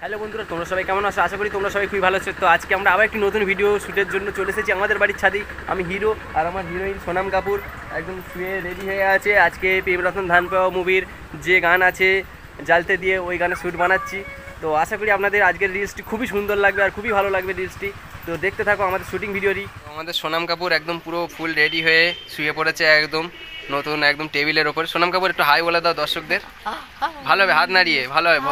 Hello বন্ধুরা, তোমরা সবাই কেমন আছো? আশা করি তোমরা সবাই খুবই ভালো আছো। তো আজকে আমরা আবার একটি নতুন ভিডিও শ্যুটের জন্য চলে এসেছি আমাদের বাড়ির ছাদেই। আমি হিরো আর আমার হিরোইন সোনাম কাপুর একদম শুয়ে রেডি হয়ে আছে। আজকে প্রেম রতন ধান পাওয়া মুভির যে গান আছে জ্বালতে দিয়ে, ওই গানে শ্যুট বানাচ্ছি। তো আশা করি আপনাদের আজকের রিলসটি খুবই সুন্দর লাগবে আর খুবই ভালো লাগবে রিলসটি। তো দেখতে থাকো আমাদের শ্যুটিং ভিডিওটি। আমাদের সোনাম কাপুর একদম পুরো ফুল রেডি হয়ে শুয়ে পড়েছে একদম নতুন একদম টেবিলের ওপর। সোনাম কাপুর একটু হাই বলে দাও দর্শকদের। ভালো হবে, হাত নাড়িয়ে ভালো হবে।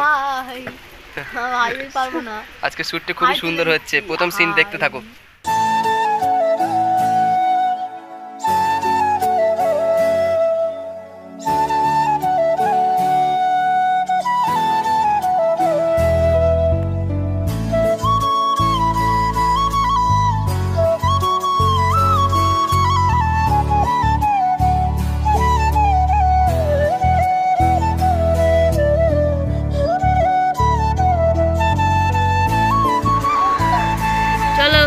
আজকে শ্যুটটি খুবই সুন্দর হচ্ছে, প্রথম সিন দেখতে থাকো। চলো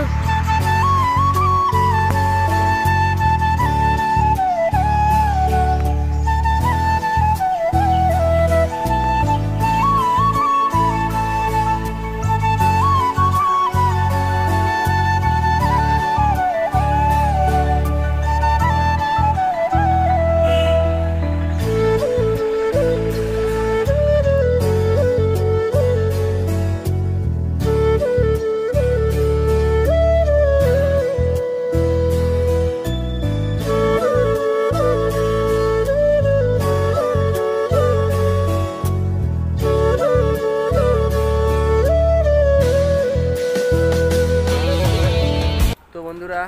বন্ধুরা,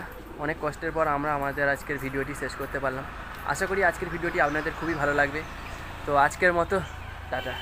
অনেক কষ্টের পর আমরা আমাদের আজকের ভিডিওটি শেষ করতে পারলাম। আশা করি আজকের ভিডিওটি আপনাদের খুবই ভালো লাগবে। তো আজকের মতো টাটা।